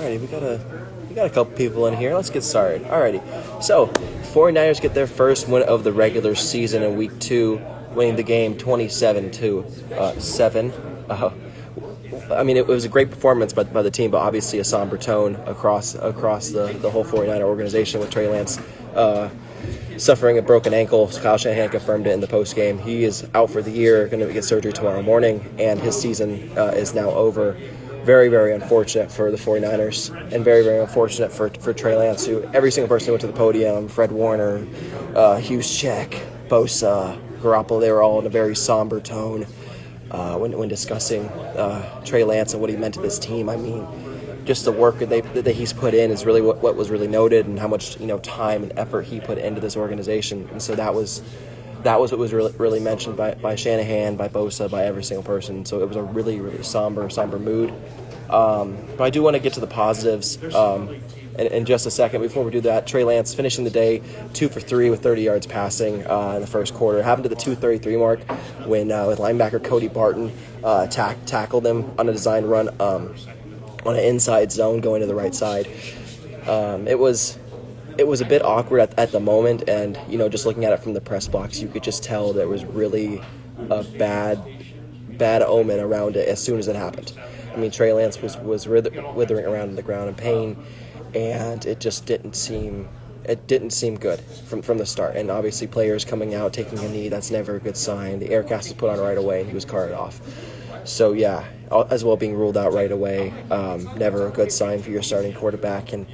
Alrighty, we got a couple people in here. Let's get started. Alrighty. So, 49ers get their first win of the regular season in week 2, winning the game 27-7. I mean, it was a great performance by the team, but obviously a somber tone across the whole 49er organization with Trey Lance suffering a broken ankle. Kyle Shanahan confirmed it in the postgame. He is out for the year, going to get surgery tomorrow morning, and his season is now over. Very, very unfortunate for the 49ers, and very, very unfortunate for Trey Lance, who every single person who went to the podium, Fred Warner, Hughes Check, Bosa, Garoppolo, they were all in a very somber tone when discussing Trey Lance and what he meant to this team. I mean, just the work that he's put in is really what was really noted, and how much time and effort he put into this organization. And so that was what was really mentioned by Shanahan, by Bosa, by every single person. So it was a really, really somber mood. But I do want to get to the positives in just a second. Before we do that, Trey Lance finishing the day 2 for 3 with 30 yards passing in the first quarter. Happened to the 2:33 mark when with linebacker Cody Barton tackled him on a design run on an inside zone going to the right side. It was a bit awkward at the moment, and just looking at it from the press box, you could just tell there was really a bad omen around it as soon as it happened. I mean, Trey Lance was withering around in the ground in pain, and it just didn't seem good from the start. And obviously, players coming out taking a knee, that's never a good sign. The air cast was put on right away, and he was carted off. So yeah, as well being ruled out right away, never a good sign for your starting quarterback. And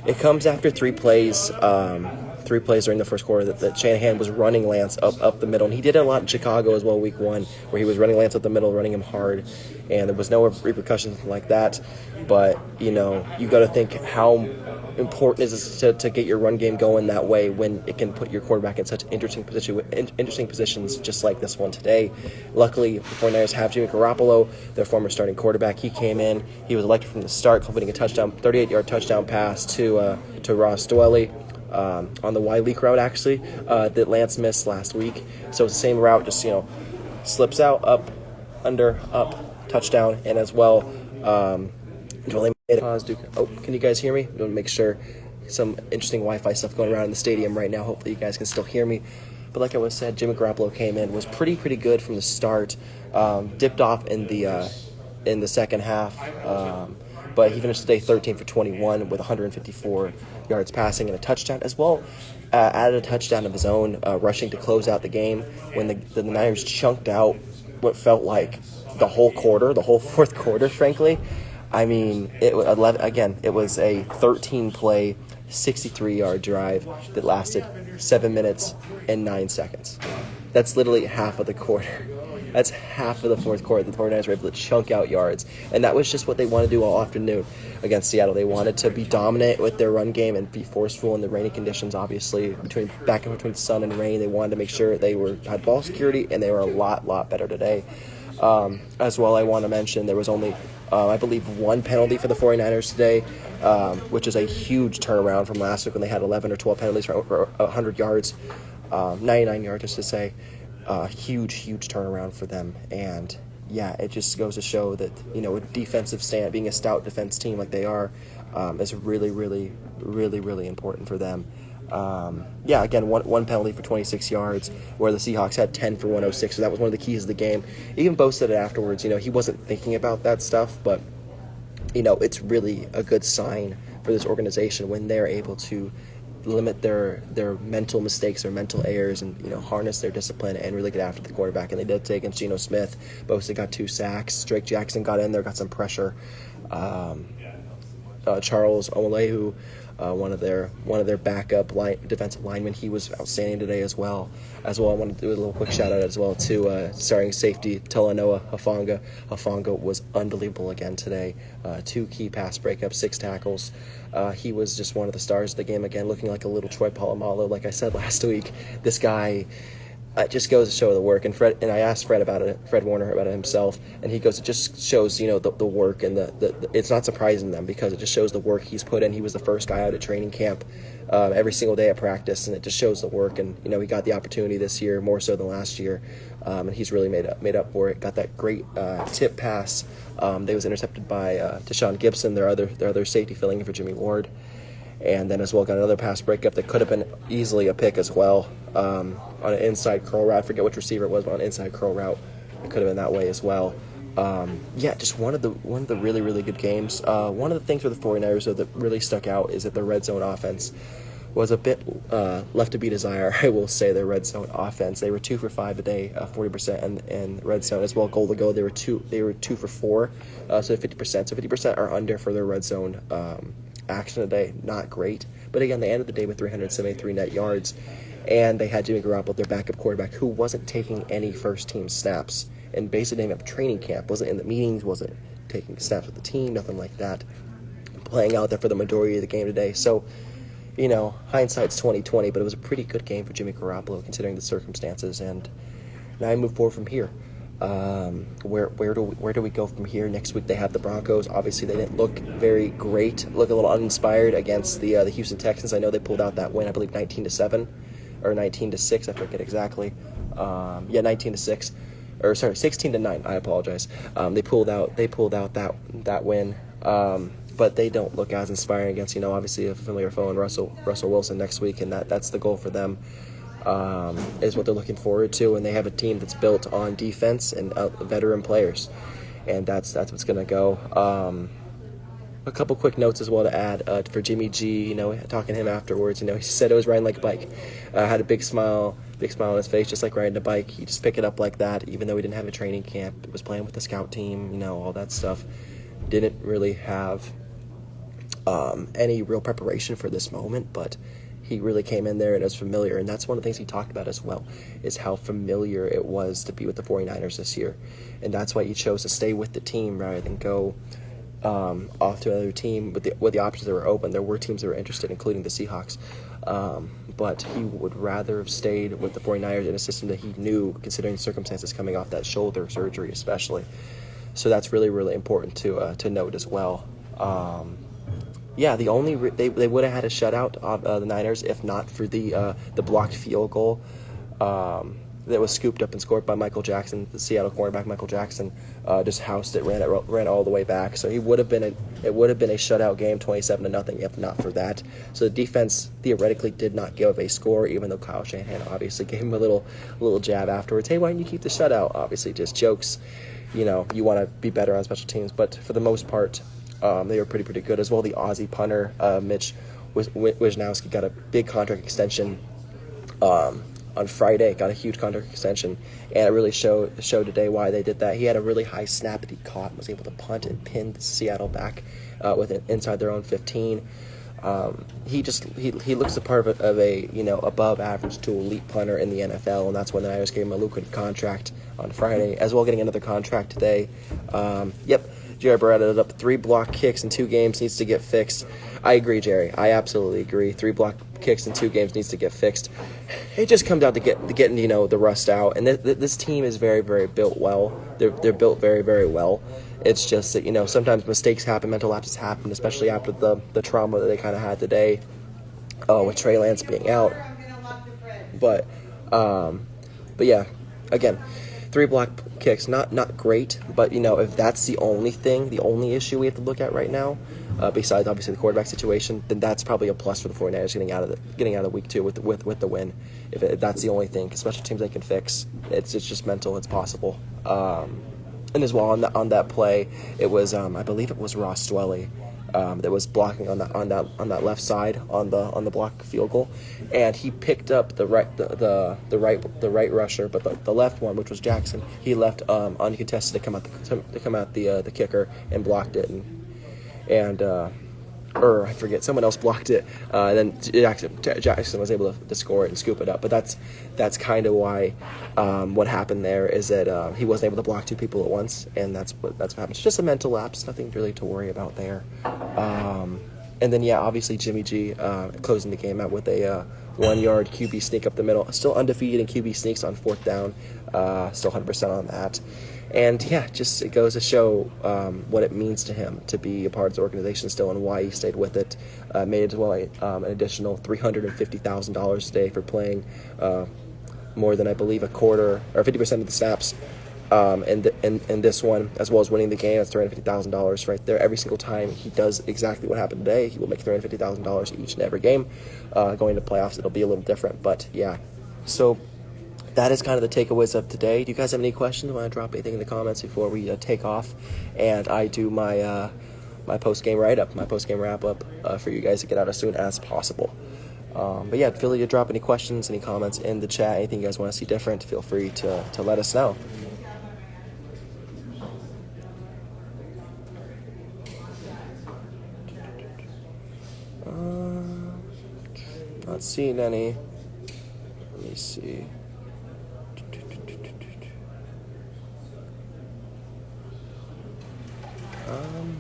it comes after 3 plays during the first quarter that Shanahan was running Lance up the middle. And he did it a lot in Chicago as well, week 1, where he was running Lance up the middle, running him hard, and there was no repercussions like that. But you got to think how important is it to get your run game going that way when it can put your quarterback in such interesting positions, just like this one today. Luckily, the 49ers have Jimmy Garoppolo, their former starting quarterback. He came in, he was elected from the start, completing a 38-yard touchdown pass to Ross Dwelly on the Y leak route, actually, that Lance missed last week. So it's the same route, just slips out, up, under, up, touchdown, and as well. Can you guys hear me? I'm going to make sure. Some interesting Wi-Fi stuff going around in the stadium right now. Hopefully you guys can still hear me. But like I was said, Jimmy Garoppolo came in, was pretty good from the start. Dipped off in the second half, but he finished the day 13 for 21 with 154 yards passing and a touchdown, as well. Added a touchdown of his own, rushing to close out the game when the Niners chunked out what felt like the whole fourth quarter, frankly. I mean, it was a 13-play, 63-yard drive that lasted 7 minutes and 9 seconds. That's literally half of the quarter. That's half of the fourth quarter. The 49ers were able to chunk out yards. And that was just what they wanted to do all afternoon against Seattle. They wanted to be dominant with their run game and be forceful in the rainy conditions, obviously, between sun and rain. They wanted to make sure they had ball security, and they were a lot better today. As well, I want to mention there was only, I believe, 1 penalty for the 49ers today, which is a huge turnaround from last week when they had 11 or 12 penalties for over 100 yards, 99 yards, just to say. Huge turnaround for them. And, yeah, it just goes to show that, a defensive stand, being a stout defense team like they are, is really important for them. Again, one penalty for 26 yards, where the Seahawks had 10 for 106, so that was one of the keys of the game. Even Bo said it afterwards, he wasn't thinking about that stuff, but, it's really a good sign for this organization when they're able to limit their mental mistakes or mental errors and, harness their discipline and really get after the quarterback. And they did today against Geno Smith. Bosa got 2 sacks. Drake Jackson got in there, got some pressure. Charles Omelehu, one of their backup defensive linemen, he was outstanding today as well. I want to do a little quick shout out as well to starting safety Talanoa Hufanga. Hufanga was unbelievable again today. 2 key pass breakups, 6 tackles. He was just one of the stars of the game again, looking like a little Troy Polamalu. Like I said last week, this guy, it just goes to show the work. And I asked Fred Warner about it himself, and he goes, it just shows, the work, and the it's not surprising them because it just shows the work he's put in. He was the first guy out at training camp, every single day at practice, and it just shows the work. And he got the opportunity this year more so than last year, and he's really made up for it. Got that great tip pass that was intercepted by Deshaun Gibson, their other safety filling in for Jimmy Ward. And then as well got another pass breakup that could have been easily a pick as well, on an inside curl route. I forget which receiver it was, but on an inside curl route, it could have been that way as well. Just one of the really, really good games. One of the things for the 49ers, though, that really stuck out is that the red zone offense was a bit left to be desired. I will say their red zone offense. They were 2 for 5 today, 40% in red zone as well. Goal to go, they were 2 for 4, so 50%. So 50% are under for their red zone action today. Not great, but again, they ended the day with 373 net yards, and they had Jimmy Garoppolo, their backup quarterback, who wasn't taking any first team snaps and basically didn't have training camp, wasn't in the meetings, wasn't taking snaps with the team, nothing like that, playing out there for the majority of the game today. So hindsight's 20/20, but it was a pretty good game for Jimmy Garoppolo considering the circumstances. And now I move forward from here. Where do we go from here? Next week they have the Broncos. Obviously they didn't look very great, look a little uninspired against the Houston Texans. I know they pulled out that win, I believe 19-7 or 19-6, I forget exactly. 19-6, or sorry, 16-9. I apologize. They pulled out that win. But they don't look as inspiring against, obviously a familiar foe in Russell Wilson next week, and that's the goal for them, is what they're looking forward to. And they have a team that's built on defense and veteran players, and that's what's going to go. A couple quick notes as well to add for Jimmy G. Talking to him afterwards, he said it was riding like a bike. Had a big smile on his face, just like riding a bike. He just picked it up like that, even though he didn't have a training camp. It was playing with the scout team, all that stuff. Didn't really have any real preparation for this moment, but he really came in there and it was familiar. And that's one of the things he talked about as well, is how familiar it was to be with the 49ers this year. And that's why he chose to stay with the team rather than go off to another team with the options that were open. There were teams that were interested, including the Seahawks. But he would rather have stayed with the 49ers in a system that he knew, considering the circumstances coming off that shoulder surgery especially. So that's really, really important to note as well. They would have had a shutout of the Niners if not for the blocked field goal that was scooped up and scored by Michael Jackson, the Seattle cornerback. Michael Jackson just housed it, ran all the way back. So it would have been a shutout game, 27-0, if not for that. So the defense theoretically did not give a score, even though Kyle Shanahan obviously gave him a little jab afterwards. Hey, why didn't you keep the shutout? Obviously, just jokes. You want to be better on special teams, but for the most part, they were pretty good as well. The Aussie punter, Mitch Wisnowski, got a big contract extension on Friday. Got a huge contract extension, and it really showed today why they did that. He had a really high snap that he caught and was able to punt and pin Seattle back with it inside their own 15. He looks the part of a above average to elite punter in the NFL, and that's when the Niners gave him a lucrative contract on Friday, as well getting another contract today. Jerry Barrett ended up 3 block kicks in 2 games, needs to get fixed. I agree, Jerry. I absolutely agree. 3 block kicks in 2 games needs to get fixed. It just comes down to getting the rust out. And this team is very, very built well. They're built very, very well. It's just that sometimes mistakes happen, mental lapses happen, especially after the trauma that they kind of had today with Trey Lance being out. But yeah, again, 3 block kicks, not great, but if that's the only issue we have to look at right now, besides obviously the quarterback situation, then that's probably a plus for the 49ers getting out of week 2 with the win. If that's the only thing, because special teams they can fix. It's just mental. It's possible. And as well on that play, it was I believe it was Ross Dwelly that was blocking on that left side on the block field goal, and he picked up the right rusher, but the left one, which was Jackson, he left uncontested to come out the kicker and blocked it, and I forget, someone else blocked it, and then Jackson was able to score it and scoop it up. But that's kind of why what happened there is that he wasn't able to block 2 people at once, and that's what happens. It's just a mental lapse, nothing really to worry about there. And then, yeah, obviously Jimmy G closing the game out with a 1-yard QB sneak up the middle. Still undefeated in QB sneaks on 4th down. Still 100% on that. And, yeah, just it goes to show what it means to him to be a part of the organization still and why he stayed with it. Made as well an additional $350,000 today for playing more than, I believe, a quarter or 50% of the snaps. In this one, as well as winning the game. That's $350,000 right there. Every single time he does exactly what happened today, he will make $350,000 each and every game. Going to playoffs, it'll be a little different, but yeah. So that is kind of the takeaways of today. Do you guys have any questions? Want to drop anything in the comments before we take off? And I do my my post-game write-up, my post-game wrap-up for you guys to get out as soon as possible. But yeah, feel free to drop any questions, any comments in the chat. Anything you guys want to see different, feel free to let us know. Not seeing any. Let me see.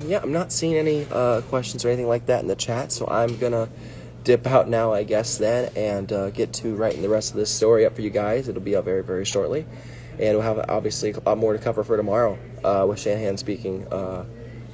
Yeah, I'm not seeing any questions or anything like that in the chat, so I'm gonna dip out now, I guess, then, and get to writing the rest of this story up for you guys. It'll be up very, very shortly, and we'll have obviously a lot more to cover for tomorrow with Shanahan speaking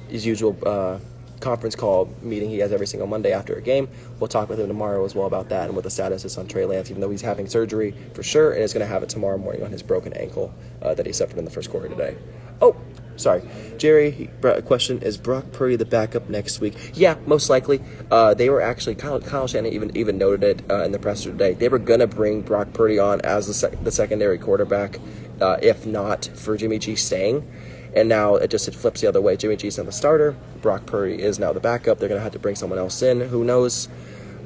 his usual conference call meeting he has every single Monday after a game. We'll talk with him tomorrow as well about that and what the status is on Trey Lance, even though he's having surgery for sure and is going to have it tomorrow morning on his broken ankle that he suffered in the first quarter today. Oh, sorry. Jerry, question, is Brock Purdy the backup next week? Yeah, most likely. They were actually, Kyle Shanahan even noted it in the presser today. They were going to bring Brock Purdy on as the secondary quarterback, if not for Jimmy G staying. And now it flips the other way. Jimmy G's now the starter. Brock Purdy is now the backup. They're going to have to bring someone else in. Who knows?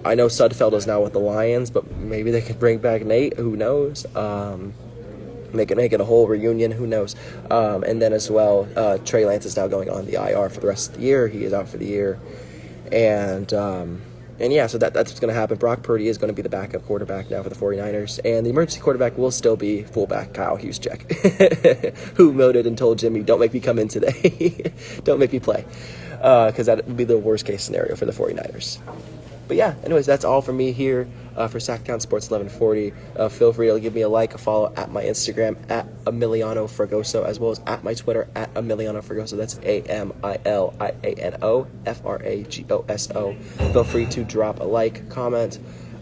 I know Sudfeld is now with the Lions, but maybe they could bring back Nate. Who knows? Make it a whole reunion. Who knows? And then as well, Trey Lance is now going on the IR for the rest of the year. He is out for the year. And yeah, so that's what's going to happen. Brock Purdy is going to be the backup quarterback now for the 49ers. And the emergency quarterback will still be fullback Kyle Juszczyk, who noted and told Jimmy, don't make me come in today. Don't make me play. Because that would be the worst case scenario for the 49ers. But yeah, anyways, that's all from me here for Sactown Sports 1140. Feel free to give me a like, a follow at my Instagram at Emiliano Fragoso, as well as at my Twitter at Emiliano Fragoso. That's AMILIANO FRAGOSO. Feel free to drop a like, comment.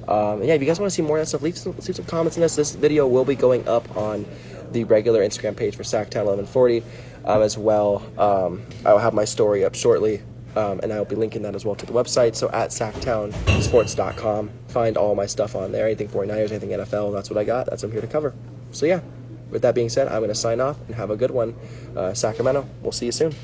And yeah, if you guys want to see more of that stuff, leave some comments in this. This video will be going up on the regular Instagram page for Sactown 1140 as well. I will have my story up shortly. And I'll be linking that as well to the website. So at SactownSports.com, find all my stuff on there. Anything 49ers, anything NFL, that's what I got. That's what I'm here to cover. So yeah, with that being said, I'm going to sign off and have a good one. Sacramento, we'll see you soon.